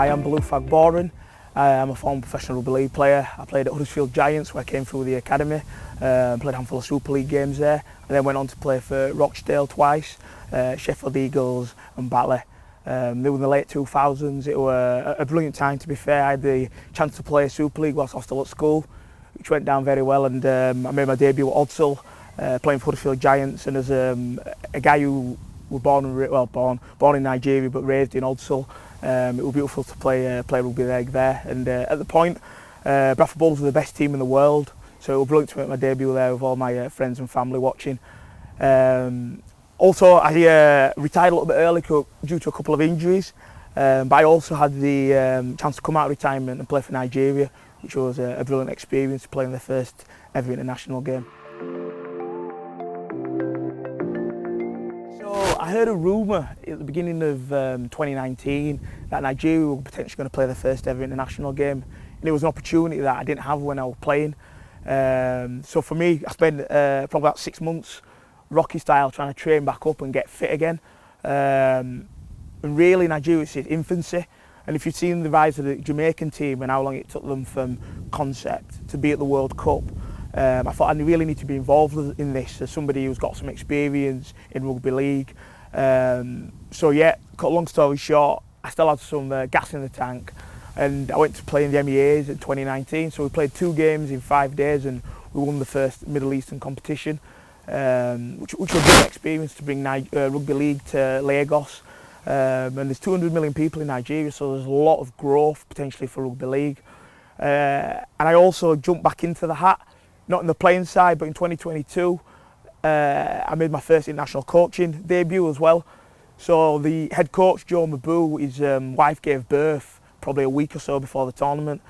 I am Bolu Fagborun. I'm a former professional rugby league player. I played at Huddersfield Giants, where I came through the academy, played a handful of Super League games there, and then went on to play for Rochdale twice, Sheffield Eagles and Batley. They were in the late 2000s. It was a brilliant time, to be fair. I had the chance to play Super League whilst I was still at school, which went down very well, and I made my debut at Odsal, playing for Huddersfield Giants, and as a guy who was born in Nigeria but raised in Odsal. It was beautiful to play rugby league there, and at the point, Bradford Bulls were the best team in the world, so it was brilliant to make my debut there with all my friends and family watching. Also, I retired a little bit early due to a couple of injuries, but I also had the chance to come out of retirement and play for Nigeria, which was a brilliant experience, playing their first ever international game. I heard a rumour at the beginning of 2019 that Nigeria were potentially going to play their first ever international game, and it was an opportunity that I didn't have when I was playing. So for me, I spent probably about 6 months Rocky style trying to train back up and get fit again. And really, Nigeria is its infancy, and if you've seen the rise of the Jamaican team and how long it took them from concept to be at the World Cup, I thought I really need to be involved in this as somebody who's got some experience in rugby league. So yeah, cut a long story short, I still had some gas in the tank, and I went to play in the MEAs in 2019. So we played 2 games in 5 days, and we won the first Middle Eastern competition, which was a good experience to bring rugby league to Lagos. And there's 200 million people in Nigeria, so there's a lot of growth potentially for rugby league. And I also jumped back into the hat, not in the playing side, but in 2022, I made my first international coaching debut as well. So the head coach, Joe Mabu, his wife gave birth probably a week or so before the tournament,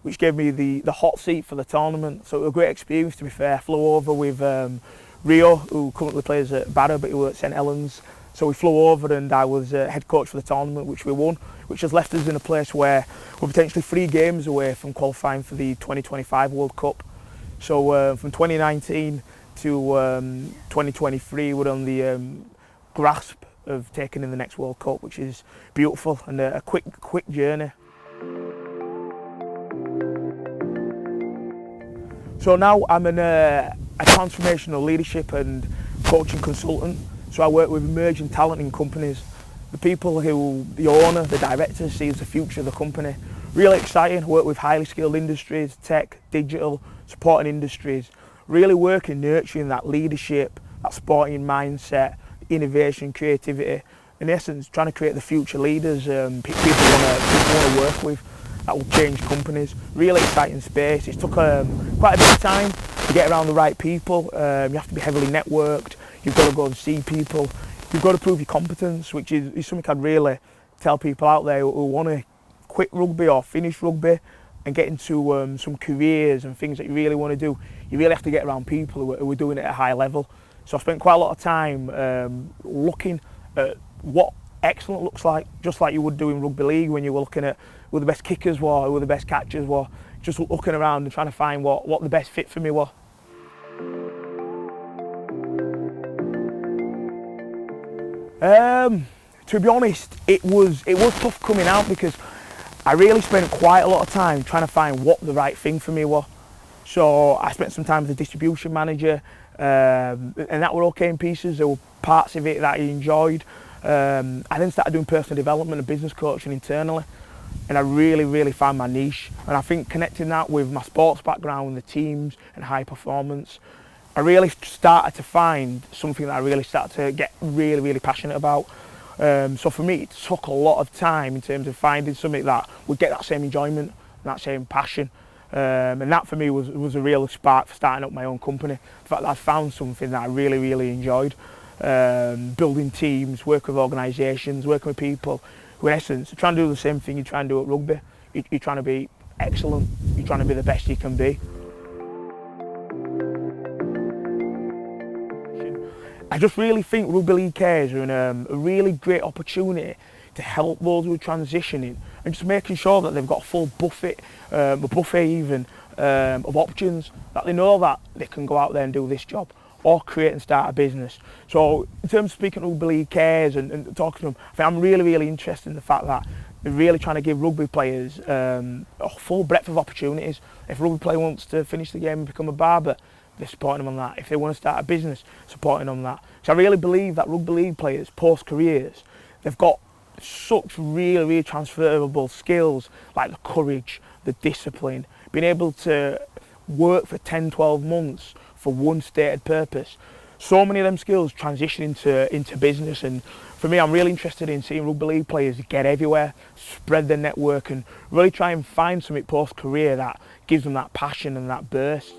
which gave me the hot seat for the tournament. So it was a great experience, to be fair. I flew over with Rio, who currently plays at Barra, but he was at St Helens. So we flew over, and I was head coach for the tournament, which we won, which has left us in a place where we're potentially 3 games away from qualifying for the 2025 World Cup. So from 2019 to 2023, we're on the grasp of taking in the next World Cup, which is beautiful and a quick journey. So now I'm a transformational leadership and coaching consultant. So I work with emerging talent in companies, the people who the owner, the director sees the future of the company. Really exciting. Work with highly skilled industries, tech, digital, supporting industries. Really working, nurturing that leadership, that sporting mindset, innovation, creativity. In essence, trying to create the future leaders people want to work with that will change companies. Really exciting space. It's took quite a bit of time to get around the right people. You have to be heavily networked. You've got to go and see people. You've got to prove your competence, which is something I'd really tell people out there who want to quit rugby or finish rugby and get into some careers and things that you really want to do. You really have to get around people who are doing it at a high level. So I spent quite a lot of time looking at what excellent looks like, just like you would do in rugby league when you were looking at who the best kickers were, who the best catchers were, just looking around and trying to find what the best fit for me was. To be honest, it was tough coming out, because I really spent quite a lot of time trying to find what the right thing for me was. So I spent some time with the distribution manager, and that were okay in pieces. There were parts of it that I enjoyed. I then started doing personal development and business coaching internally, and I really found my niche. And I think connecting that with my sports background, the teams and high performance, I really started to find something that I really started to get really passionate about. So for me, it took a lot of time in terms of finding something that would get that same enjoyment and that same passion. And that for me was a real spark for starting up my own company. The fact that I found something that I really enjoyed. Building teams, working with organisations, working with people who in essence are trying to do the same thing you try and do at rugby. You're trying to be excellent, you're trying to be the best you can be. I just really think rugby league cares are in a really great opportunity to help those who are transitioning, and just making sure that they've got a full buffet, a buffet even, of options, that they know that they can go out there and do this job or create and start a business. So in terms of speaking to rugby league cares and talking to them, I think I'm really interested in the fact that They're really trying to give rugby players a full breadth of opportunities. If a rugby player wants to finish the game and become a barber, they're supporting them on that. If they want to start a business, supporting them on that. So I really believe that rugby league players, post-careers, they've got such really transferable skills, like the courage, the discipline, being able to work for 10, 12 months for one stated purpose. So many of them skills transition into business, and for me, I'm really interested in seeing rugby league players get everywhere, spread their network, and really try and find something post-career that gives them that passion and that burst.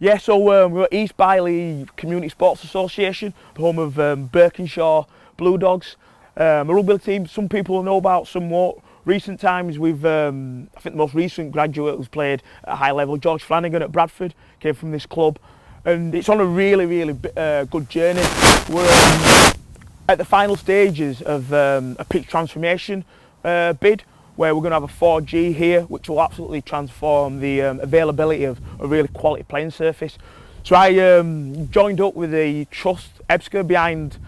Yeah, so we're at East Bailey Community Sports Association, the home of Birkinshaw Blue Dogs. A rugby team some people will know about, some won't. Recent times we've, I think the most recent graduate who's played at a high level, George Flanagan at Bradford, came from this club. And it's on a really good journey. We're at the final stages of a pitch transformation bid, where we're going to have a 4G here, which will absolutely transform the availability of a really quality playing surface. So I joined up with the trust, EBSCA, behind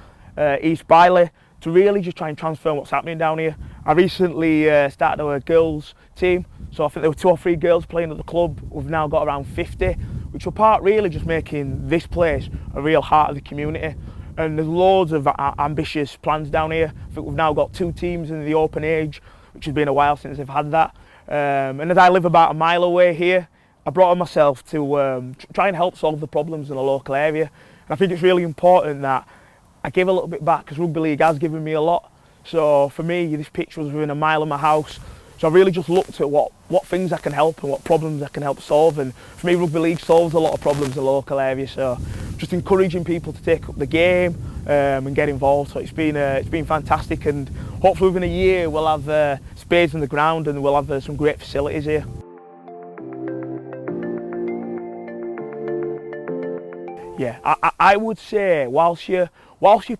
East Bailey, to really just try and transform what's happening down here. I recently started our girls team, so I think there were 2 or 3 girls playing at the club. We've now got around 50, which were part really just making this place a real heart of the community. And there's loads of ambitious plans down here. I think we've now got 2 teams in the open age, which has been a while since they've had that. And as I live about a mile away here, I brought on myself to try and help solve the problems in the local area. And I think it's really important that I give a little bit back, because rugby league has given me a lot. So for me, this pitch was within a mile of my house. So I really just looked at what things I can help and what problems I can help solve. And for me, rugby league solves a lot of problems in the local area. So just encouraging people to take up the game and get involved. So it's been fantastic, and hopefully within a year we'll have spades in the ground and we'll have some great facilities here. Yeah, I would say whilst you're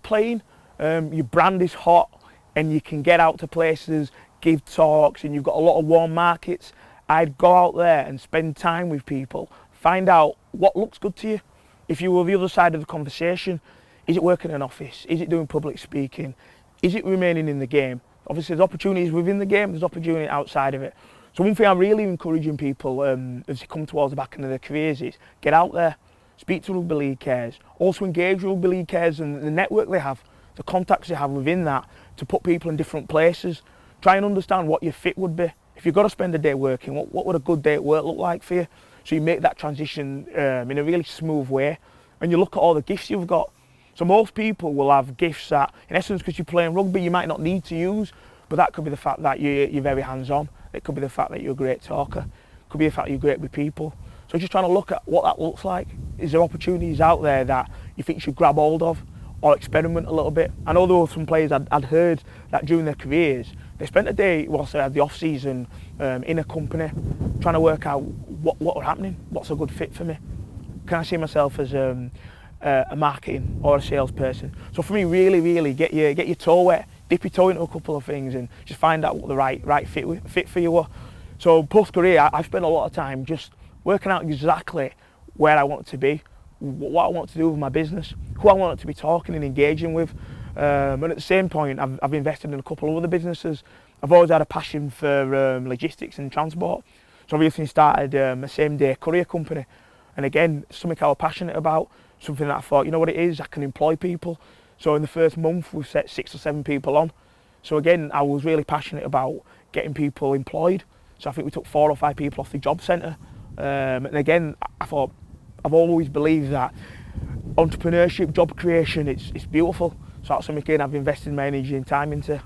playing, your brand is hot and you can get out to places, give talks, and you've got a lot of warm markets. I'd go out there and spend time with people, find out what looks good to you. If you were the other side of the conversation, is it working in an office? Is it doing public speaking? Is it remaining in the game? Obviously there's opportunities within the game, there's opportunity outside of it. So one thing I'm really encouraging people as they come towards the back end of their careers is get out there, speak to rugby league cares, also engage with rugby league cares and the network they have, the contacts they have within that, to put people in different places. Try and understand what your fit would be. If you've got to spend a day working, what would a good day at work look like for you? So you make that transition in a really smooth way, and you look at all the gifts you've got. So most people will have gifts that, in essence, because you're playing rugby, you might not need to use, but that could be the fact that you're very hands-on. It could be the fact that you're a great talker. It could be the fact that you're great with people. So just trying to look at what that looks like. Is there opportunities out there that you think you should grab hold of or experiment a little bit? I know there were some players I'd heard that during their careers, they spent a day whilst they had the off-season in a company trying to work out what was happening, what's a good fit for me. Can I see myself as a marketing or a salesperson? So for me, really get your toe wet, dip your toe into a couple of things and just find out what the right fit for you were. So post-career, I've spent a lot of time just working out exactly where I want to be, what I want to do with my business, who I want to be talking and engaging with. And at the same point, I've invested in a couple of other businesses. I've always had a passion for logistics and transport. So I recently started a same-day courier company. And again, something I was passionate about, something that I thought, you know what it is, I can employ people. So in the first month, we've set 6 or 7 people on. So again, I was really passionate about getting people employed. So I think we took 4 or 5 people off the job centre. And again, I thought, I've always believed that entrepreneurship, job creation, it's beautiful. So that's something again I've invested my energy and time into.